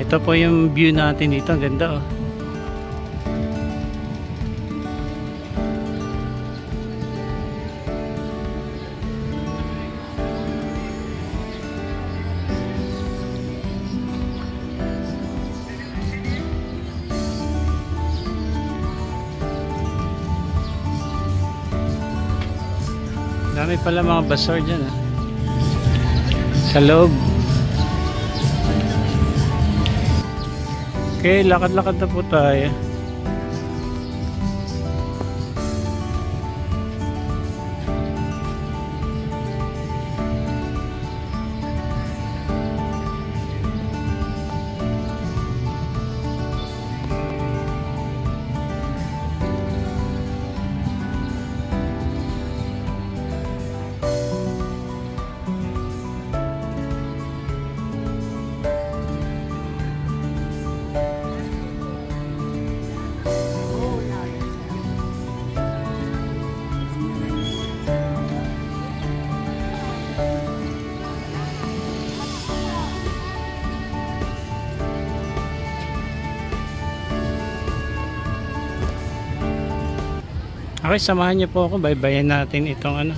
Ito po yung view natin dito. Ang ganda oh. Dami pala mga bazaar dyan ah. Sa loob. Okay, lakad-lakad na po tayo. Okay, samahan niyo po ako. Baybayin natin itong ano,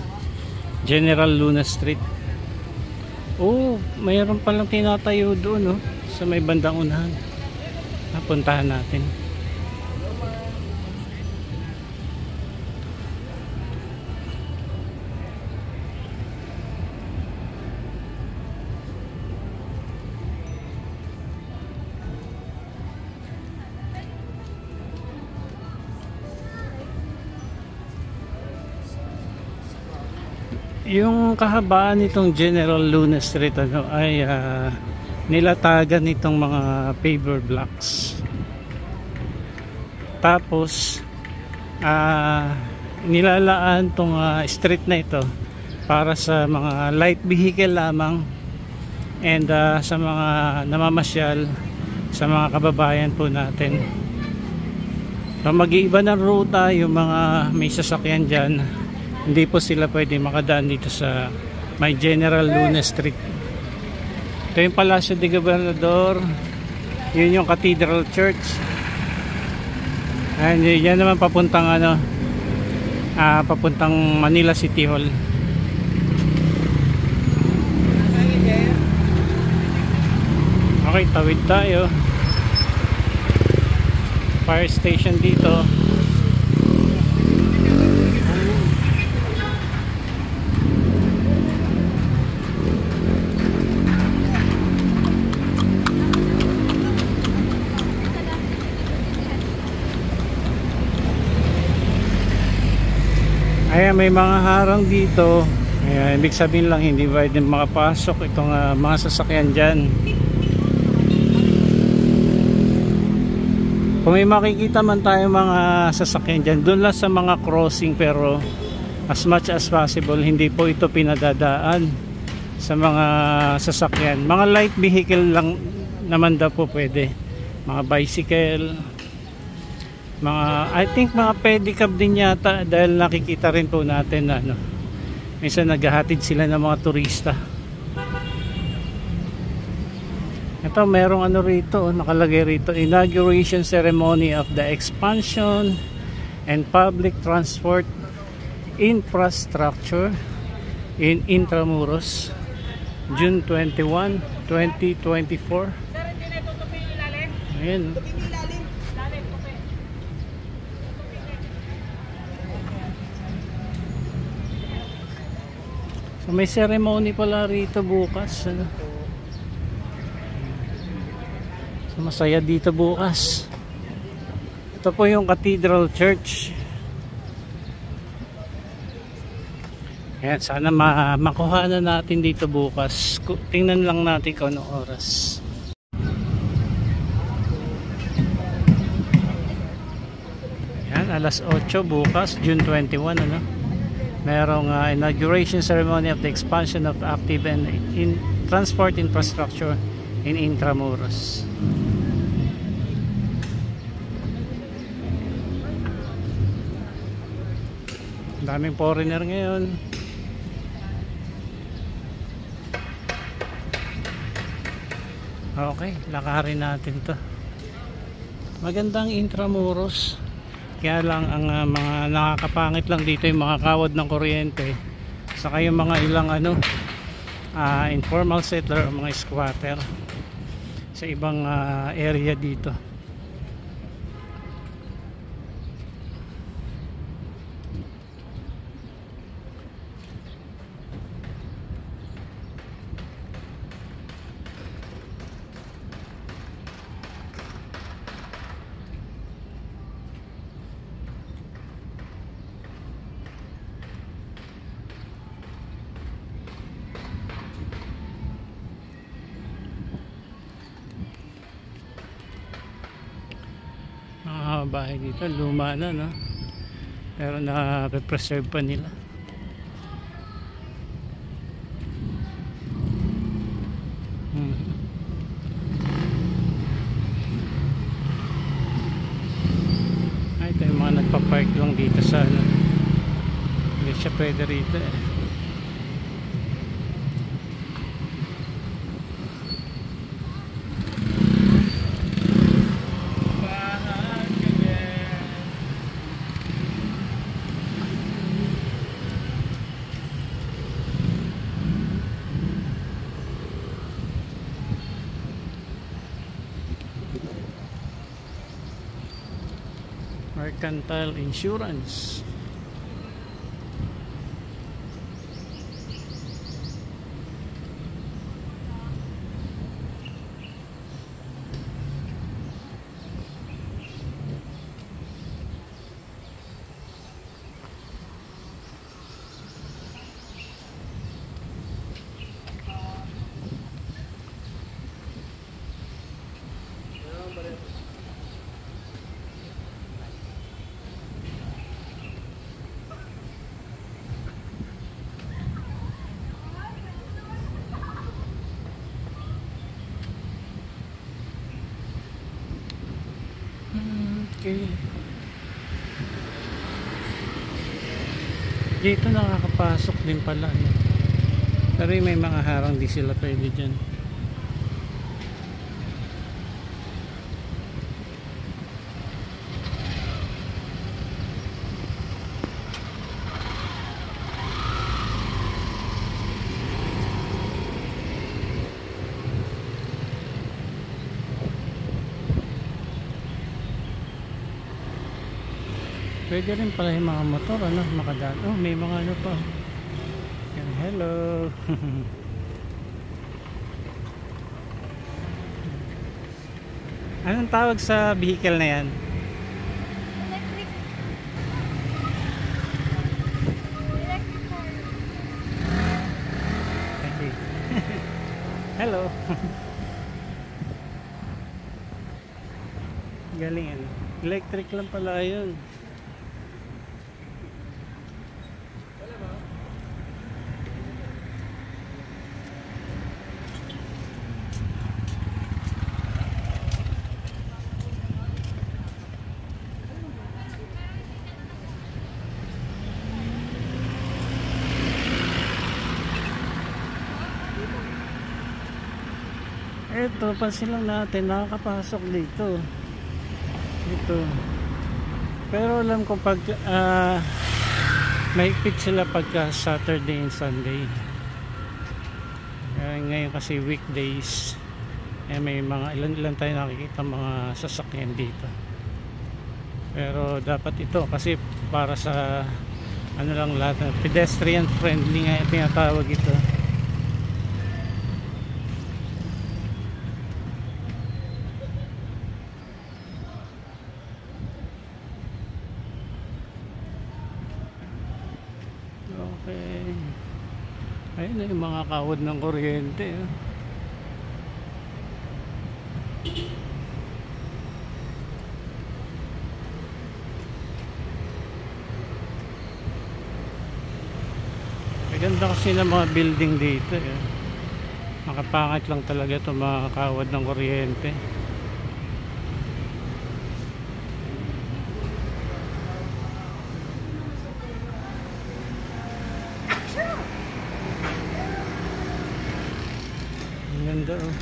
General Luna Street. Oh, mayroon palang tinatayo doon, no? Sa may bandang unahan. Napuntahan natin. Yung kahabaan nitong General Luna Street ano, ay nilatagan nitong mga paver blocks. Tapos nilalaan tong street na ito para sa mga light vehicle lamang and sa mga namamasyal, sa mga kababayan po natin. So, mag-iiba ng ruta yung mga may sasakyan dyan. Hindi po sila pwede makadaan dito sa may General Luna Street. Ito yung Palacio de Gobernador. Yun yung Cathedral Church. And yan naman papuntang ano, papuntang Manila City Hall. Okay, tawid tayo. Fire station dito. Ayan, may mga harang dito. Ayan, ibig sabihin lang hindi pwede makapasok itong mga sasakyan dyan. Kung may makikita man tayo mga sasakyan dyan, doon lang sa mga crossing, pero as much as possible hindi po ito pinadadaan sa mga sasakyan. Mga light vehicle lang naman daw po pwede. Mga bicycle, mga, I think mga pedicab din yata, dahil nakikita rin po natin na ano, minsan naghahatid sila ng mga turista. Ito, merong ano rito, nakalagay rito, inauguration ceremony of the expansion and public transport infrastructure in Intramuros, June 21, 2024. Ayan. So may ceremony pala rito bukas, ano? So masaya dito bukas. Ito po yung Cathedral Church. Ayan, sana makuha na natin dito bukas. Tingnan lang natin kung anong oras. Ayan, alas 8 bukas, June 21, ano? Merong inauguration ceremony of the expansion of active and transport infrastructure in Intramuros. Daming foreigner ngayon. Okay, lakarin natin to. Magandang Intramuros. Kaya lang ang mga nakakapangit lang dito yung mga kawad ng kuryente, saka yung mga ilang informal settler o mga squatter sa ibang area dito. Mga bahay dito luma na, no, pero na-preserve pa nila. Ito yung mga nagpa-park lang dito sa hindi siya pwede rito Mercantile Insurance. Okay. Dito nakakapasok din pala, no? Pero may mga harang di sila pwede dyan. Pwede rin pala yung mga motor, makadaan. Oh, may mga pa. Yan, hello. Anong tawag sa vehicle na yan? Electric. Electric car. Okay. Hello. Galing yan. Electric lang pala yun. Ito, pansin lang natin, nakakapasok dito. Ito. Pero alam ko pag mahigpit sila pagka Saturday and Sunday. Ngayon kasi weekdays, may mga ilan tayo nakikita mga sasakyan dito. Pero dapat ito kasi para sa lang lahat, pedestrian friendly nga tinatawag ito. Okay. Ayun na yung mga kawad ng kuryente. Maganda kasi ng mga building dito. Makapangit lang talaga itong mga kawad ng kuryente. Ganda, oh.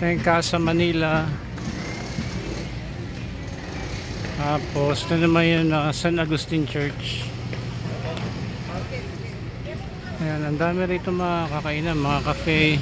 Ito yung Casa Manila. Tapos ito naman yung San Agustin Church. Ayan, ang dami rito mga kakainan, mga cafe.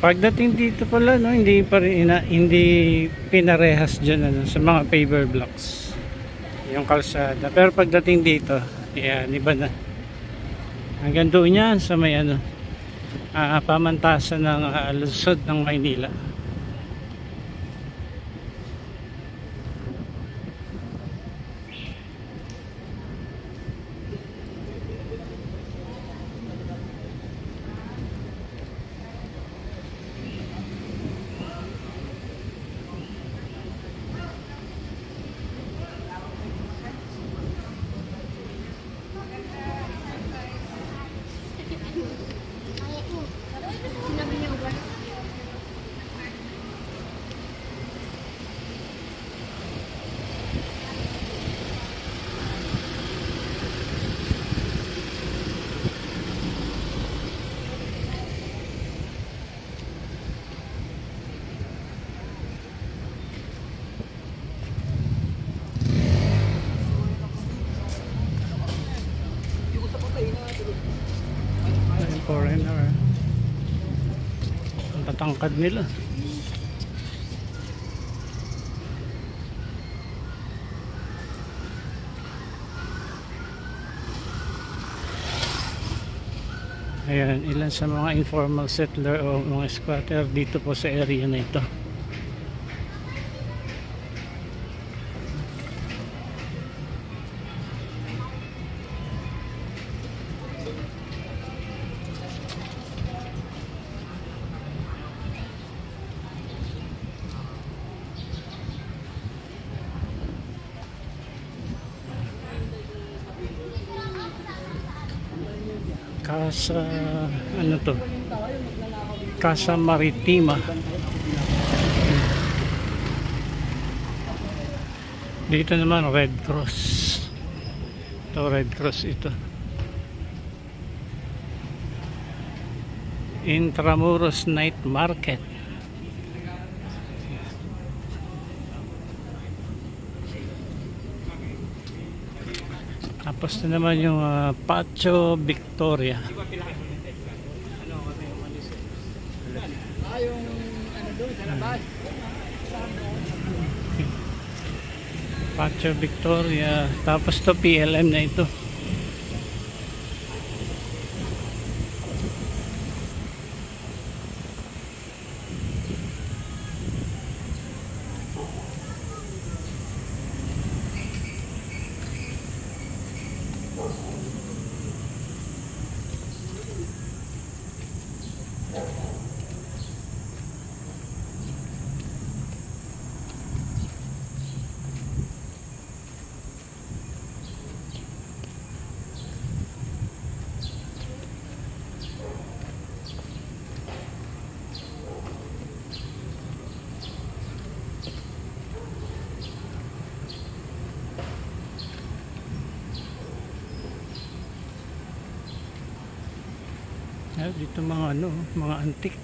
Pagdating dito pala, no, hindi pa rin hindi pinarehas diyan ano, sa mga paver blocks yung kalsada. Pero pagdating dito, yan, iba na. Hanggang doon yan sa may ano, pamantasan ng lungsod ng Maynila. Foreigner, ang tatangkad nila. Ayan, ilan sa mga informal settler o mga squatter dito po sa area na ito. Casa, ano to? Casa Maritima. Dito naman Red Cross. Ito Red Cross ito. Intramuros Night Market. Tapos na naman yung Patio Victoria. Patio Victoria. Tapos to PLM na ito. Dito mga ano, mga antique.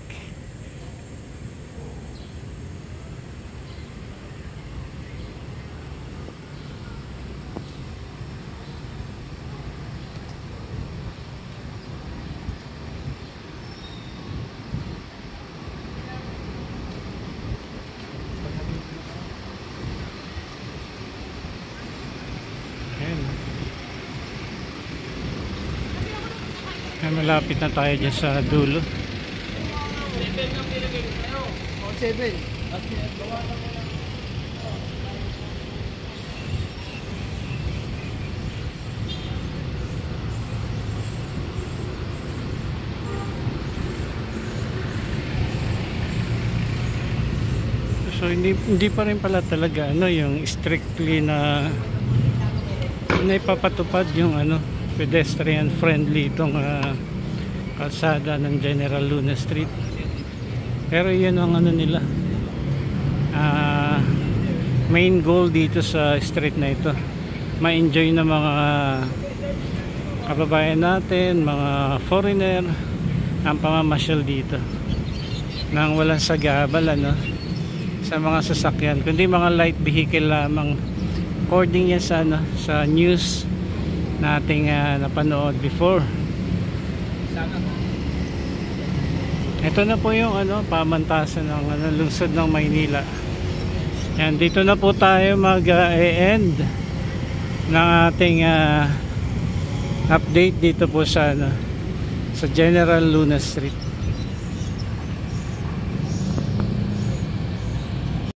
Malapit na tayo dyan sa dulo. 7. So hindi pa rin pala talaga ano yung strictly na ipapatupad yung ano pedestrian friendly itong kalsada ng General Luna Street. Pero yun ang ano nila, main goal dito sa street na ito, ma-enjoy na mga kababayan natin, mga foreigner ang pamamasyal dito nang walang sagabal ano sa mga sasakyan, kundi mga light vehicle lamang, according yan sa ano, sa news nating napanood before. Ito na po yung ano pamantasan ng ano, lungsod ng Maynila. Yan, dito na po tayo mag-end ng ating update dito po sa ano, sa General Luna Street.